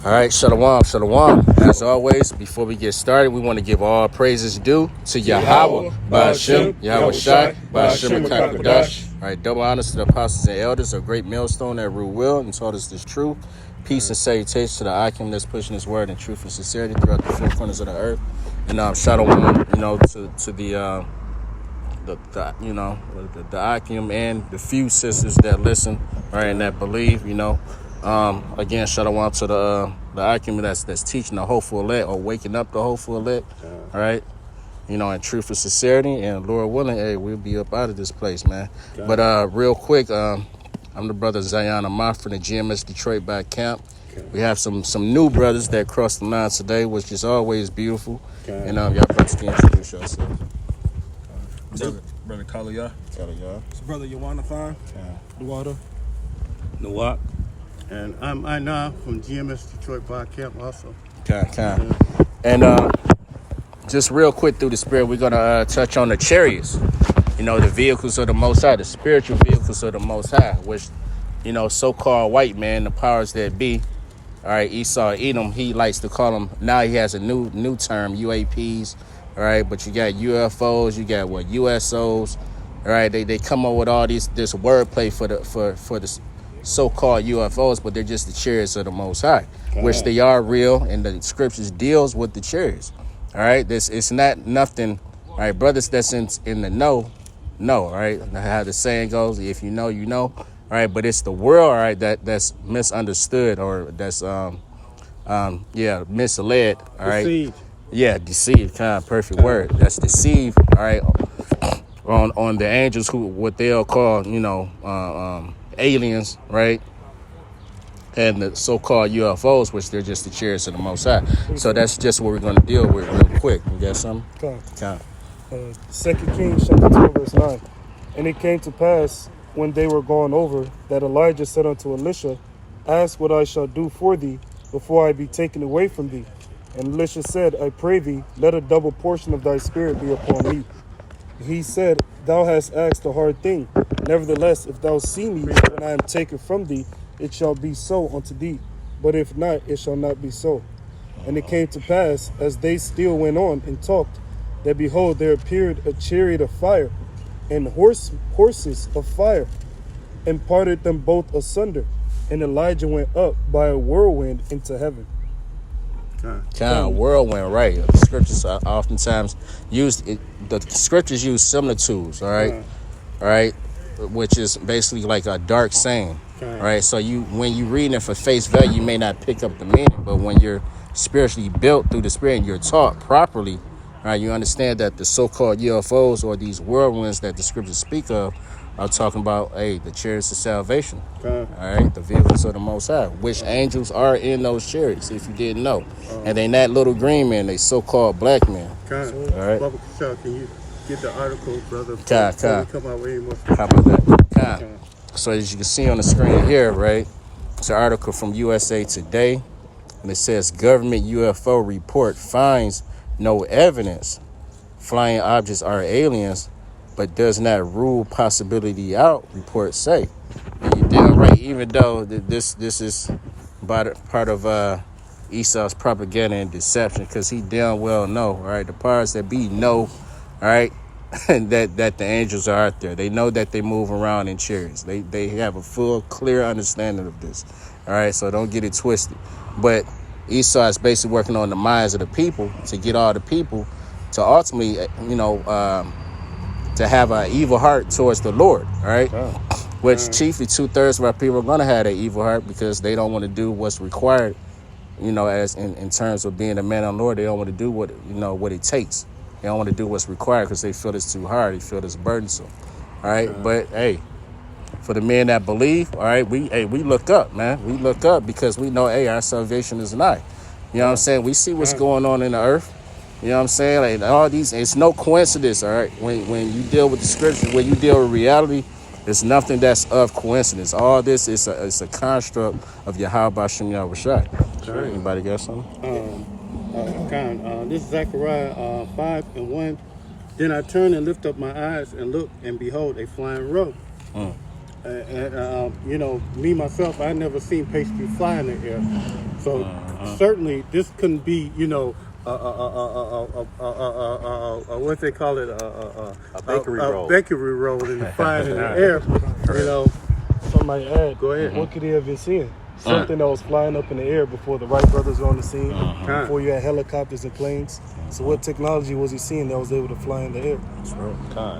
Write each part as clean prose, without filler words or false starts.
All right, shalom, shalom. As always, before we get started, we want to give all praises due to Yahweh, Ba'ashem, Yahweh Shai, Ba'ashem Kakadash. All right, double honors to the apostles and elders, a great millstone that rule well and taught us this truth. Peace and salutations to the Akim that's pushing his word in truth and sincerity throughout the four corners of the earth. And shalom, to the Akim and the few sisters that listen, right, and that believe, Again, shalom to the Akim that's teaching the hopeful elect or waking up the hopeful elect, all right? In truth and sincerity, and Lord willing, hey, we'll be up out of this place, man. Okay. But real quick, I'm the brother Zion Amar from the GMS Detroit by Camp. Okay. We have some new brothers that crossed the line today, which is always beautiful. Okay. And y'all brothers can introduce yourselves. Brother Kaliyah. It's Brother Yawanathan. Duwada. Nawak. And I'm Aina from GMS Detroit Bar Camp also. Okay. And just real quick through the spirit, we're going to touch on the chariots. The vehicles of the Most High, the spiritual vehicles of the Most High, which, so-called white man, the powers that be, all right, Esau, Edom, he likes to call them, now he has a new term, UAPs, all right, but you got UFOs, you got USOs, all right, they come up with all this wordplay for the so-called UFOs, but they're just the chariots of the Most High, which they are real, and the scriptures deals with the chariots. All right, it's not nothing. All right, brothers that's in the know, all right. How the saying goes, if you know, you know. All right, but it's the world, all right, that's misunderstood or that's misled. All right, deceived. Yeah, deceived. Kind of perfect word. That's deceived. All right, on the angels who what they'll call aliens, right? And the so-called UFOs, which they're just the chariots of the Most High. So that's just what we're going to deal with real quick. You got something? Okay. 2 Kings chapter 2, verse 9. And it came to pass, when they were gone over, that Elijah said unto Elisha, ask what I shall do for thee, before I be taken away from thee. And Elisha said, I pray thee, let a double portion of thy spirit be upon me. He said, thou hast asked a hard thing. Nevertheless, if thou see me when I am taken from thee, it shall be so unto thee. But if not, it shall not be so. And it came to pass, as they still went on and talked, that behold, there appeared a chariot of fire, and horses of fire, and parted them both asunder. And Elijah went up by a whirlwind into heaven. Whirlwind, right? The scriptures are oftentimes used. The scriptures use similitudes, all right, all right, which is basically like a dark saying, right? So when you read it for face value, you may not pick up the meaning, but when you're spiritually built through the spirit and you're taught properly, right, you understand that the so-called UFOs or these whirlwinds that the scriptures speak of are talking about, the chariots of salvation, all right, the vehicles of the Most High, which angels are in those chariots, if you didn't know. And they not little green men, they so-called black men. All right. Baba Kashal, can you get the article, brother? Come out way more. How about that? So as you can see on the screen here, right, it's an article from USA Today, and it says government UFO report finds no evidence flying objects are aliens, but does not rule possibility out, reports say. And you're damn right, even though this is part of Esau's propaganda and deception, because he damn well know, all right, the powers that be know, all right, that the angels are out there. They know that they move around in chariots. They have a full, clear understanding of this, all right, so don't get it twisted. But Esau is basically working on the minds of the people to get all the people to ultimately, to have an evil heart towards the Lord, all right? Which chiefly 2/3 of our people are going to have an evil heart because they don't want to do what's required, as in terms of being a man of the Lord. They don't want to do what it takes. They don't want to do what's required because they feel it's too hard. They feel it's burdensome, all right? But, for the men that believe, all right, we look up, man. We look up because we know, our salvation is nigh. You know what I'm saying? We see what's going on in the earth. You know what I'm saying? Like all these, it's no coincidence, all right? When you deal with the scriptures, when you deal with reality, there's nothing that's of coincidence. All this is a construct of Yahweh Ba'ashem Yahweh Shai. Anybody got something? This is Zechariah 5:1. Then I turned and lifted up my eyes and looked, and behold, a flying robe. you know, me myself, I never seen pastry fly in the air. So certainly this couldn't be, you know, what they call it, A bakery roll. bakery roll and flying in the air. You know, Some might add, Go ahead. what could he have been seeing? Something that was flying up in the air before the Wright brothers were on the scene, before you had helicopters and planes. So what technology was he seeing that was able to fly in the air?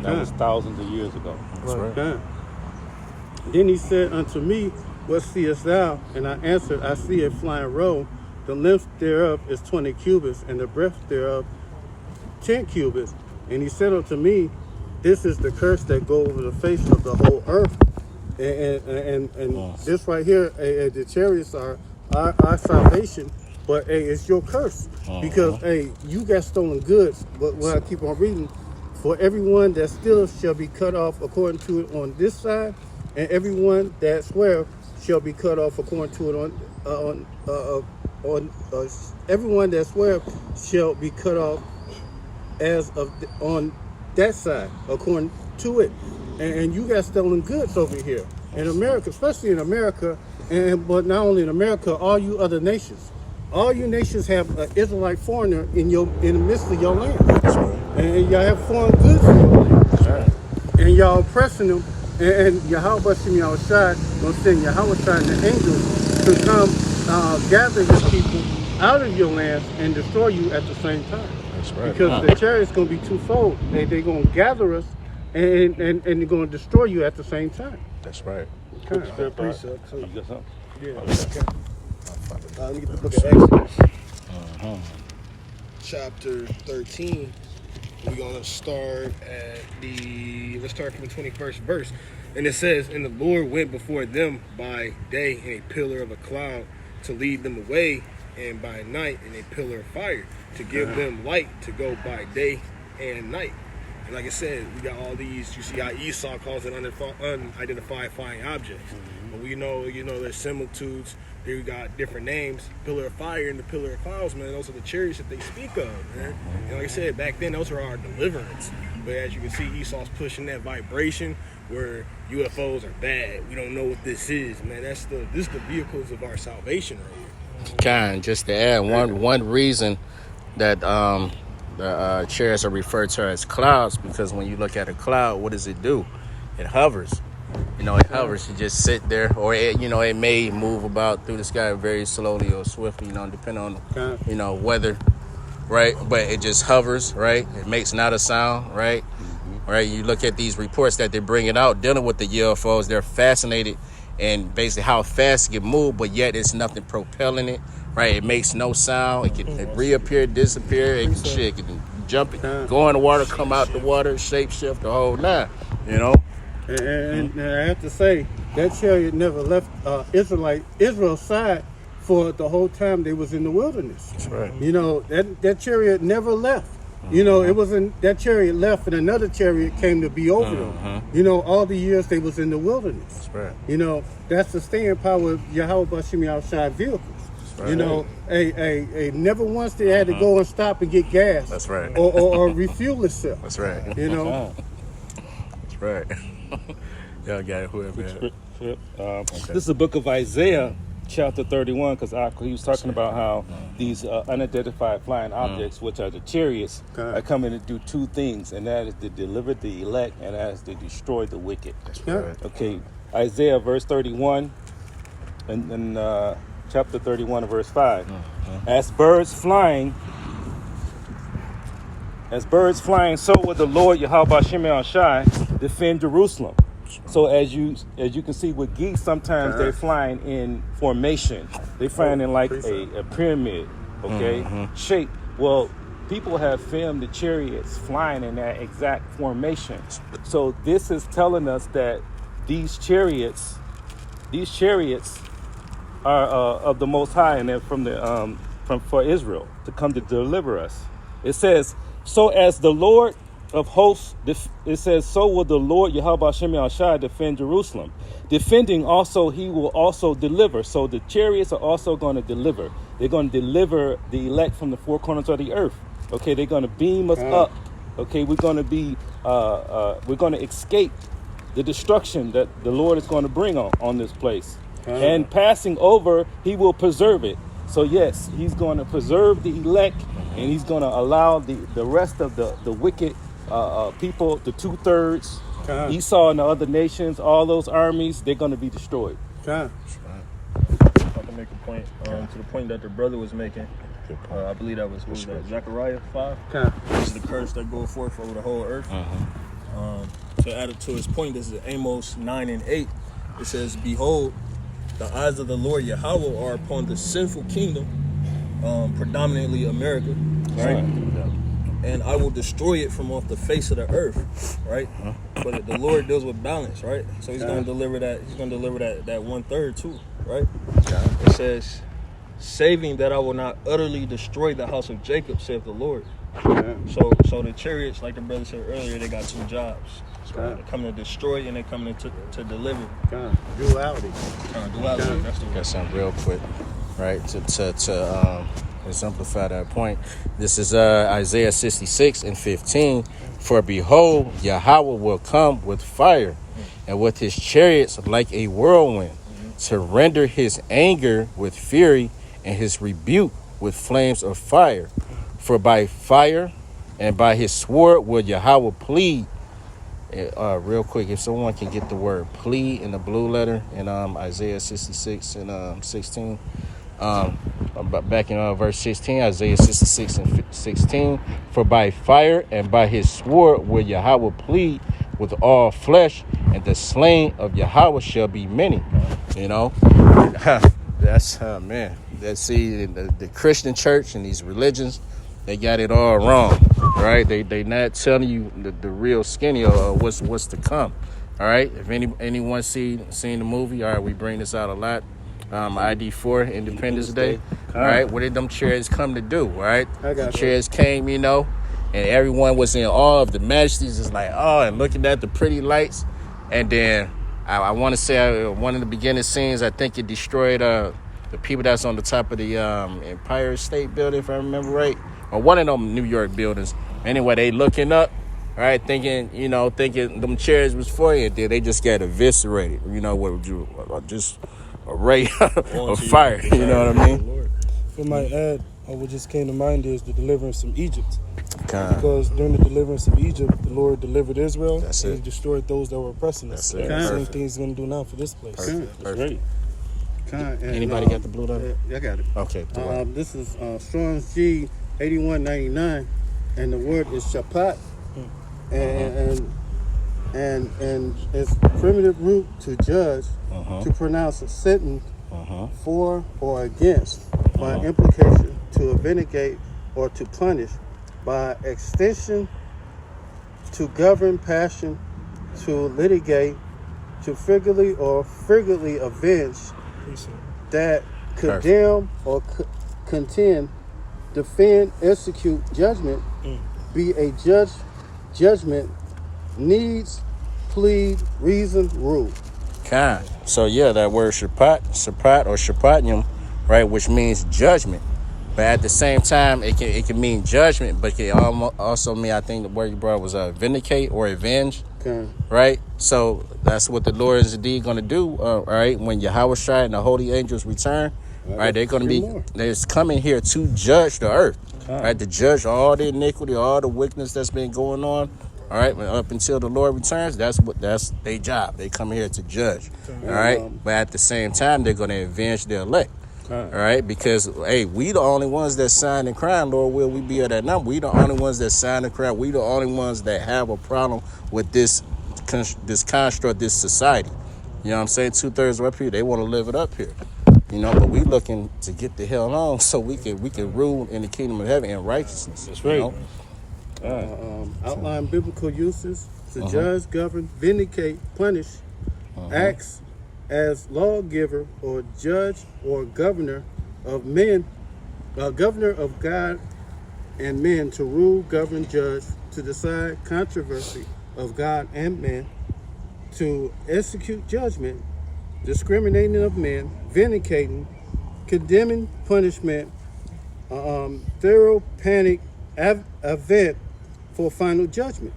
That was thousands of years ago. Okay. Then he said unto me, what seest thou? And I answered, I see a flying roll. The length thereof is 20 cubits, and the breadth thereof 10 cubits. And he said unto me, this is the curse that go over the face of the whole earth. And this right here, the chariots are our salvation, but it's your curse. Because you got stolen goods. But when I keep on reading, for everyone that still shall be cut off according to it on this side, and everyone that swear shall be cut off according to it on everyone that swear shall be cut off on that side according to it. And you got stolen goods over here in America, especially in America, but not only in America, all you other nations. All you nations have an Israelite foreigner in the midst of your land. And y'all have foreign goods in your land. And y'all oppressing them. And Yahweh Shem Yahushai will send Yahweh and the angels to come gather his people out of your lands and destroy you at the same time. That's right. Because the chariot's going to be twofold. They're going to gather us and they're going to destroy you at the same time. That's right. Okay. You got something? Yeah. Let me get the book of Exodus. Chapter 13. We're going to start at let's start from the 21st verse. And it says, and the Lord went before them by day in a pillar of a cloud to lead them away, and by night in a pillar of fire to give them light to go by day and night. And like I said, we got all these, you see how Esau calls it unidentified flying objects. But we know, there's similitudes. There we got different names. Pillar of fire and the pillar of clouds, man. Those are the chariots that they speak of, man. And like I said, back then, those are our deliverance. But as you can see, Esau's pushing that vibration where UFOs are bad. We don't know what this is, man. This is the vehicles of our salvation right here. Kind, just to add one reason that the chariots are referred to as clouds, because when you look at a cloud, what does it do? It hovers. It hovers. You just sit there, or it may move about through the sky very slowly or swiftly, depending on, weather, right? But it just hovers, right? It makes not a sound, right? Right? You look at these reports that they're bringing out dealing with the UFOs. They're fascinated and basically how fast it can move, but yet it's nothing propelling it, right? It makes no sound. It can reappear, disappear. It can jump, go in the water, come out the water, shape shift, the whole nine, And I have to say, that chariot never left Israel's side for the whole time they was in the wilderness. That's right. That chariot never left. It wasn't that chariot left and another chariot came to be over them. All the years they was in the wilderness. That's right. That's the staying power of Yahweh Shem Yahushai vehicles. Right. Never once they had to go and stop and get gas. That's right. Or refuel itself. That's right. That's right. Y'all got it, whoever. This is the book of Isaiah, chapter 31, because he was talking about how these unidentified flying objects, which are the chariots, are coming to do two things, and that is to deliver the elect, and that is to destroy the wicked. That's right. Okay, Isaiah verse 31, and chapter 31, verse 5. As birds flying, so will the Lord Yahweh Shem Yahushai defend Jerusalem. So as you can see with geese, sometimes they're flying in formation. They're flying in like a pyramid, shape. Well, people have filmed the chariots flying in that exact formation. So this is telling us that these chariots are of the Most High, and they're for Israel to come to deliver us. It says, so as the Lord of hosts, it says, so will the Lord Yahweh Shem Yahushai defend Jerusalem. Defending also, he will also deliver. So the chariots are also going to deliver. They're going to deliver the elect from the four corners of the earth. Okay, they're going to beam us up. Okay, we're going to escape the destruction that the Lord is going to bring on this place. And passing over, he will preserve it. So yes, he's going to preserve the elect, and he's going to allow the rest of the wicked people, the 2/3, Esau and the other nations, all those armies, they're going to be destroyed. I can make a point to the point that the brother was making. I believe that was Zechariah 5. This is the curse that goes forth over the whole earth. To add it to his point, this is Amos 9 and 8. It says, "Behold, the eyes of the Lord Yahweh are upon the sinful kingdom, predominantly America, right? And I will destroy it from off the face of the earth," right? But the Lord deals with balance, right? So he's going to deliver that. He's going to deliver that 1/3 too, right? It says, "Saving that I will not utterly destroy the house of Jacob," saith the Lord. So the chariots, like the brother said earlier, they got two jobs. They're coming to destroy and they're coming to deliver. Duality. Duality. Got something real quick, right? To exemplify that point. This is Isaiah 66 and 15. "For behold, Yahweh will come with fire, and with his chariots like a whirlwind, to render his anger with fury, and his rebuke with flames of fire. For by fire and by his sword will Yahweh plead." Real quick, if someone can get the word plead in the blue letter in Isaiah 66 and 16. Back in verse 16, Isaiah 66 and 16. "For by fire and by his sword will Yahweh plead with all flesh, and the slain of Yahweh shall be many." You know, that's man. That's the Christian church and these religions, they got it all wrong, right? They not telling you the real skinny of what's to come. All right. If anyone seen the movie, all right, we bring this out a lot. ID4, Independence Day. All right, what did them chairs come to do? Right, the chairs came, and everyone was in awe of the majesties. It's like, oh, and looking at the pretty lights, and then I want to say one of the beginning scenes, I think it destroyed the people that's on the top of the Empire State Building, if I remember right, or one of them New York buildings. Anyway, they looking up, all right, thinking them chairs was for you, and then they just got eviscerated. What would you just a ray of fire? You know what I mean? If I might add, what just came to mind is the deliverance from Egypt. Because during the deliverance of Egypt, the Lord delivered Israel. That's and it. He destroyed those that were oppressing us. That's it. The same thing He's going to do now for this place. Perfect. Great. Anybody got the blue letter? I got it. Okay. This is Strong's G 8199, and the word is Shabbat, and its primitive root to judge, to pronounce a sentence for or against, by implication to vindicate or to punish, by extension to govern, passion to litigate, to figuratively or frigidly avenge, that condemn or contend, defend, execute judgment, be a judgment, needs, plead, reason, rule. So yeah, that word shapat or shapatnium, right, which means judgment. But at the same time, it can mean judgment, but it can also mean, I think the word you brought was vindicate or avenge. Right? So that's what the Lord is indeed going to do, right? When Yahweh Shai and the holy angels return, right? They're going to be, they're coming here to judge the earth, right? To judge all the iniquity, all the wickedness that's been going on, all right? Up until the Lord returns, that's their job. They come here to judge, all right? But at the same time, they're going to avenge their elect. All right, because hey, we the only ones that signed and crying, Lord, will we be at that number? We the only ones that signed and crying. We the only ones that have a problem with this construct, this society. You know what I'm saying? 2/3 up here, they want to live it up here. But we looking to get the hell on so we can rule in the kingdom of heaven in righteousness. That's right. Outline biblical uses to judge, govern, vindicate, punish, acts as lawgiver or judge or governor of men, governor of God and men, to rule, govern, judge, to decide controversy of God and men, to execute judgment, discriminating of men, vindicating, condemning, punishment, thorough panic event for final judgment.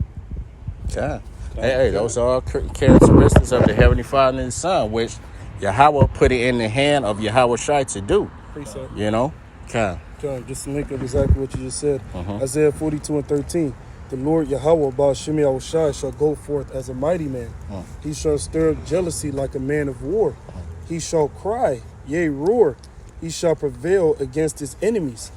Hey, those are all characteristics of the Heavenly Father and the Son, which Yahweh put it in the hand of Yahweh Shai to do. Precept. You know? Okay. John, just to link up exactly what you just said. Isaiah 42:13. The Lord Yahweh Baal Shem Shai shall go forth as a mighty man. He shall stir up jealousy like a man of war. He shall cry, yea, roar. He shall prevail against his enemies.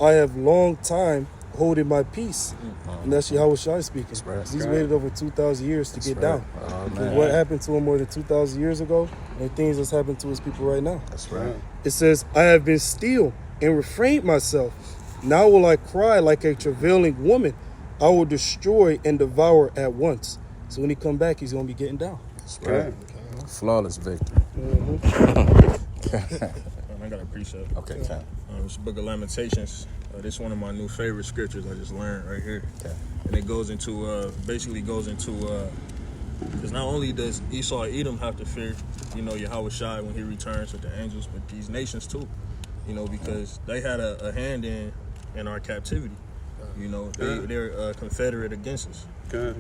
I have long time holding my peace. And that's Yahweh Shai speaking. Right. He's waited over 2,000 years to get down. Oh, Because man. what happened to him more than 2,000 years ago and things that's happened to his people right now. That's right. It says, I have been still and refrained myself. Now will I cry like a travailing woman. I will destroy and devour at once. So when he come back, he's going to be getting down. That's right. Flawless victory. I got a precept. Okay, okay. It's the Book of Lamentations. This is one of my new favorite scriptures I just learned right here. Okay. And it goes into, basically goes into, because not only does Esau Edom have to fear, you know, Yahweh Shai when he returns with the angels, but these nations too, you know, because they had a hand in our captivity. You know, they're confederate against us. Okay.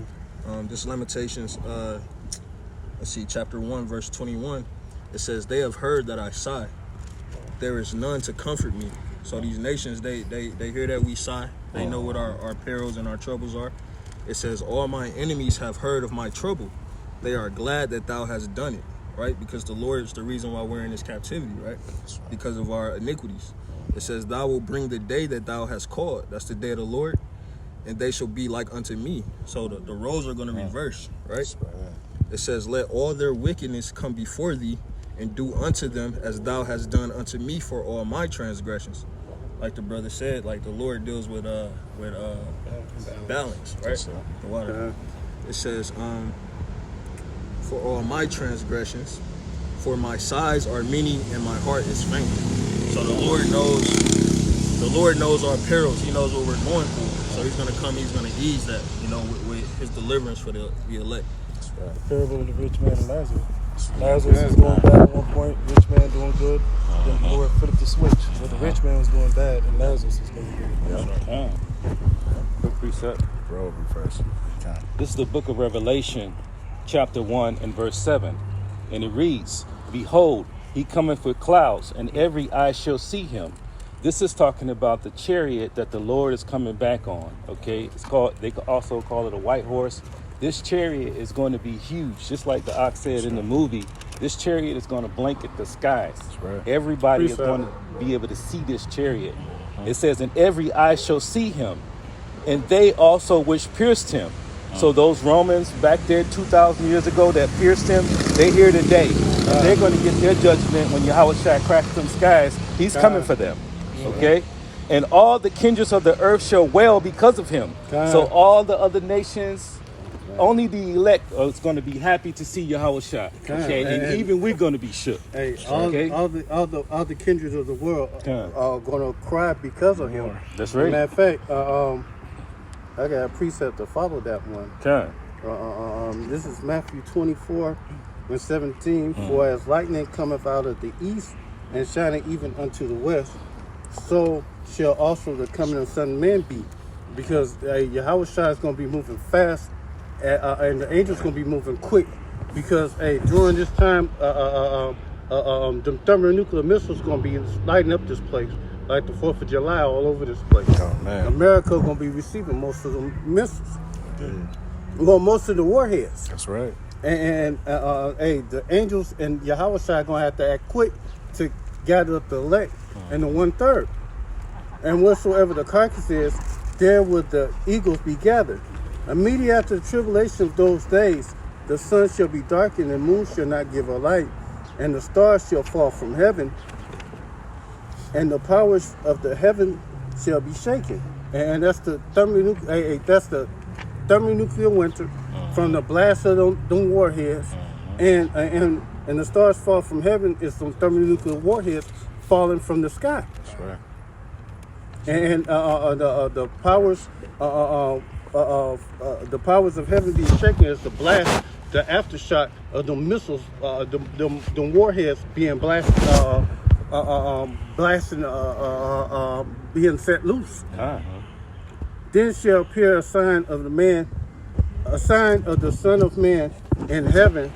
This Lamentations, let's see, chapter 1, verse 21, it says, they have heard that I sigh. There is none to comfort me. So these nations, they hear that we sigh. They know what our perils and our troubles are. It says, all my enemies have heard of my trouble. They are glad that thou hast done it, right? Because the Lord is the reason why we're in this captivity, right? Because of our iniquities. It says, thou will bring the day that thou hast called. That's the day of the Lord. And they shall be like unto me. So the roles are going to reverse, right? It says, let all their wickedness come before thee, and do unto them as thou hast done unto me for all my transgressions. Like the brother said, like the Lord deals with balance, right? The water. It says, for all my transgressions, for my sighs are many and my heart is faint. So the Lord knows our perils. He knows what we're going through. So he's gonna come, he's gonna ease that, you know, with his deliverance for the elect. The parable of the rich man and Lazarus. Lazarus was doing bad at one point, rich man doing good. Then the Lord flipped the switch. But the rich man was doing bad and Lazarus was doing good. Quick precept. Bro, first. Okay. This is the book of Revelation, chapter 1 and verse 7. And it reads, behold, he cometh with clouds, and every eye shall see him. This is talking about the chariot that the Lord is coming back on. Okay, it's called, they could also call it a white horse. This chariot is going to be huge, just like the ox said in the movie. This chariot is going to blanket the skies. Right. Everybody is going to be able to see this chariot. It says, and every eye shall see him, and they also which pierced him. So those Romans back there 2,000 years ago that pierced him, they here today. And they're going to get their judgment when Yahweh Shai cracks them skies. He's coming for them. Okay? And all the kindreds of the earth shall wail because of him. So all the other nations, only the elect are going to be happy to see Yahweh Shai. Okay? And even we're going to be shook. Hey, all the kindreds of the world are going to cry because of him. That's right. Matter of fact, I got a precept to follow that one. This is Matthew 24 and 17. For as lightning cometh out of the east and shining even unto the west, so shall also the coming of the Son of Man be. Because Yahweh Shai is going to be moving fast, and the angels going to be moving quick. Because during this time, the thermonuclear missiles going to be lighting up this place. Like the 4th of July all over this place. Oh, man. America going to be receiving most of the missiles. Well, most of the warheads. That's right. And the angels and Yahweh Shai going to have to act quick to gather up the elect and the 1/3. And whatsoever the carcass is, there would the eagles be gathered. Immediately after the tribulation of those days, the sun shall be darkened, and the moon shall not give a light, and the stars shall fall from heaven, and the powers of the heaven shall be shaken. And that's the thermonuclear winter from the blast of them warheads. And the stars fall from heaven is some thermonuclear warheads falling from the sky. That's right. And the powers of heaven being shaken is the blast, the aftershock of the missiles, the warheads being blasted. Being set loose. Then shall appear a sign of the man a sign of the Son of Man in heaven,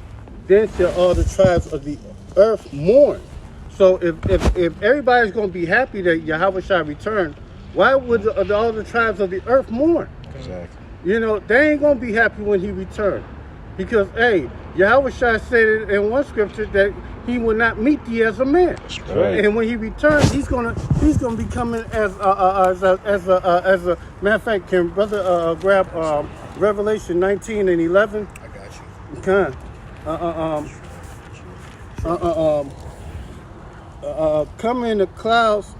then shall all the tribes of the earth mourn. So if everybody's going to be happy that Yahweh shall return, why would all the tribes of the earth mourn? Exactly. You know, they ain't going to be happy when he returns. Because, hey, Yahweh shall said it in one scripture that he will not meet thee as a man. Right. And when he returns, he's gonna be coming as a matter of fact. Can brother grab Revelation 19 and 11? I got you. Can come in the clouds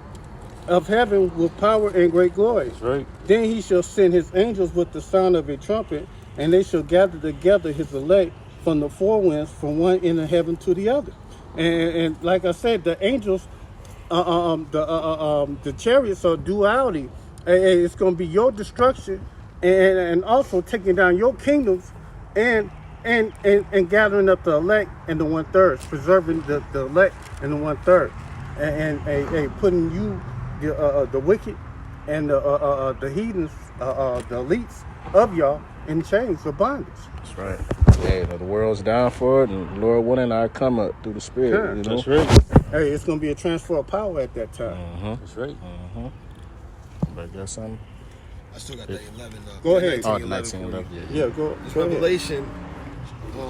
of heaven with power and great glory. Right. Then he shall send his angels with the sound of a trumpet, and they shall gather together his elect from the four winds, from one end of heaven to the other. And like I said, the angels, the chariots are duality. It's going to be your destruction, and also taking down your kingdoms, and gathering up the elect and the 1/3, preserving the elect and the 1/3, and putting you the wicked and the heathens, the elites of y'all in chains of bondage. That's right. Hey, the world's down for it, and Lord willing, I come up through the Spirit. Yeah, You know? That's right. Hey, it's going to be a transfer of power at that time. That's right. But got something? I still got that 11. Go ahead. 19, Oh, 11 19, for you. 11, yeah. Yeah, go It's ahead. Revelation,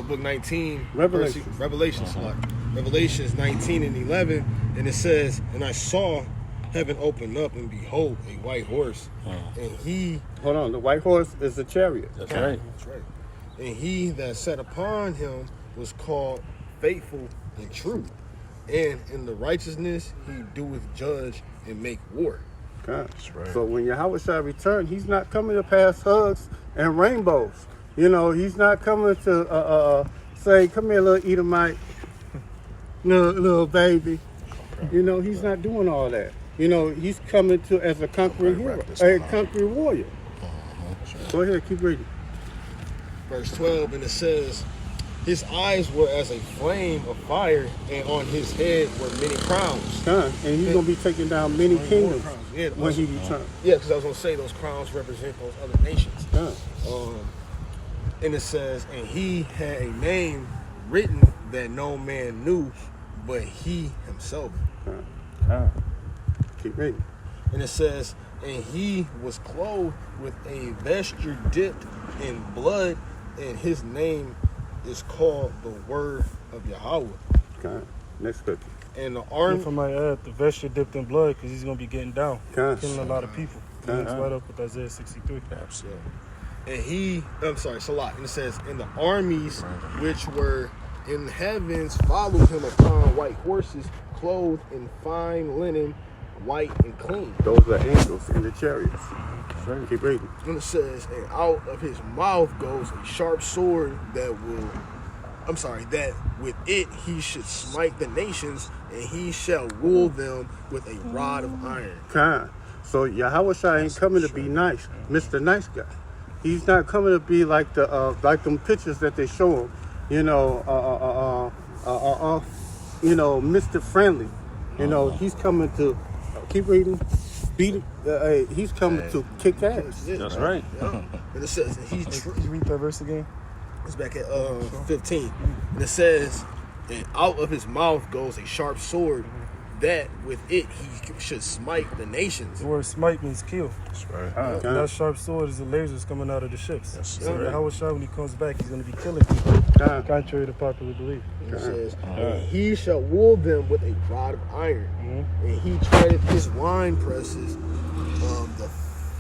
book 19. Revelation. Revelations 19 and 11, and it says, "And I saw heaven open up, and behold, a white horse, and he." Hold on. The white horse is the chariot. That's right. That's right. And he that sat upon him was called Faithful and True, and in the righteousness he doeth judge and make war. Okay. right. So when Yahweh shall return, he's not coming to pass hugs and rainbows. You know, he's not coming to say, "Come here, little Edomite, little baby." You know, he's not doing all that. You know, he's coming to as a conquering hero, a conquering warrior. Go ahead, keep reading. Verse 12, and it says, "His eyes were as a flame of fire, and on his head were many crowns." And he's going to be taking down many kingdoms Yeah, when he returns. yeah, because I was going to say those crowns represent those other nations. And it says, "And he had a name written that no man knew, but he himself." Keep reading. And it says, "And he was clothed with a vesture dipped in blood, and his name is called the Word of Yahweh." Okay. Next scripture. And the army, If I might add, the vesture dipped in blood because he's going to be getting down, Okay. killing a lot of people. Okay. That's right up with Isaiah 63. Absolutely. and he, I'm sorry, Salah. And it says, "And the armies which were in the heavens followed him upon white horses, clothed in fine linen, white and clean." Those are angels in the chariots. Keep reading. And it says, "And out of his mouth goes a sharp sword that with it he should smite the nations, and he shall rule them with a rod of iron." Okay. So Yahweh Shai ain't coming to be nice, Mr. Nice Guy. He's not coming to be like like them pictures that they show him. You know, Mr. Friendly. You know, he's coming to keep reading. He's coming to kick ass. That's right. Yeah. And it says, Can you read that verse again? it's back at 15. And it says, "And out of his mouth goes a sharp sword, that with it he should smite the nations." The word smite means kill. That's right. And that sharp sword is the lasers coming out of the ships. Yes, So sir. Yahweh Shai, when he comes back, he's going to be killing people, contrary to popular belief. And it says, "And he shall rule them with a rod of iron, and he treadeth his wine presses,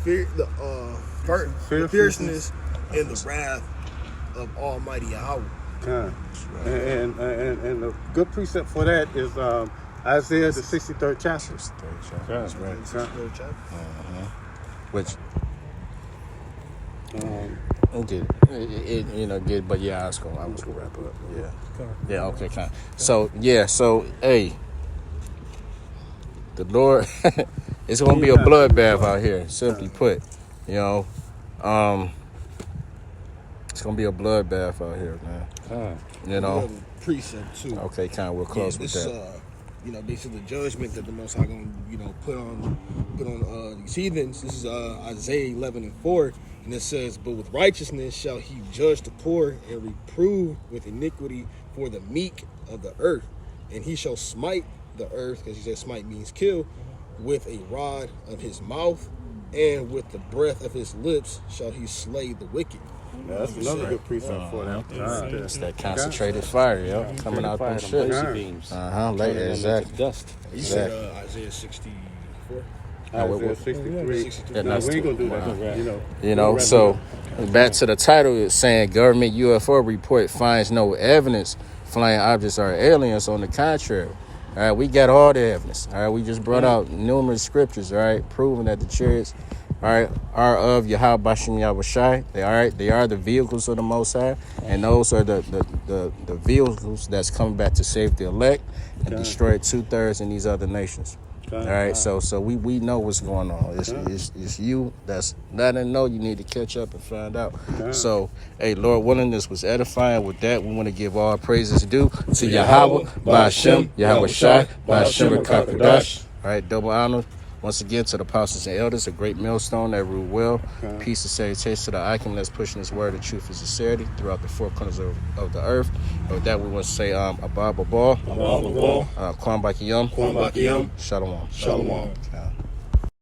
the fierceness and the wrath of Almighty Yahweh." And the good precept for that is Isaiah the 63rd chapter. That's right. Which okay, but yeah, I was gonna wrap up. Yeah, okay, kind. So hey, the Lord, it's gonna be a bloodbath out here. Simply put, you know, it's gonna be a bloodbath out here, man. You know. Precept too. Okay, kind. We'll close with this, that. basically the judgment that the Most High gonna, put on these heathens. This is Isaiah 11:4, and it says, "But with righteousness shall he judge the poor and reprove with iniquity for the meek of the earth, and he shall smite the earth," because he said smite means kill, "with a rod of his mouth, and with the breath of his lips shall he slay the wicked." That's another good precept for that. It's that concentrated fire, coming out them shit. beams. Exactly. Dust. You said Isaiah 64. Isaiah 63. Yeah, No, we ain't gonna do that. So back to the title, it's saying government UFO report finds no evidence flying objects are aliens. On the contrary, all right, we got all the evidence. All right, we just brought out numerous scriptures, all right, proving that the chariots, all right, are of Yahweh Bashim Yahushai. They are the vehicles of the Most High, and those are the vehicles that's coming back to save the elect and destroy 2/3 in these other nations. All right, so we know what's going on. It's you that's not in know. You need to catch up and find out. So, hey, Lord willing, this was edifying. With that, we want to give all praises due to Yahweh, Ba'ashem, Yahweh Shai, Ba'ashem Rakakadash. All right, double honor once again to the apostles and elders, a great millstone that rule well. Peace and salutation to the icon that's pushing this word of truth and sincerity throughout the four corners of the earth. With that, we want to say Abba Ball, Kwan Bakiyam, Shalom.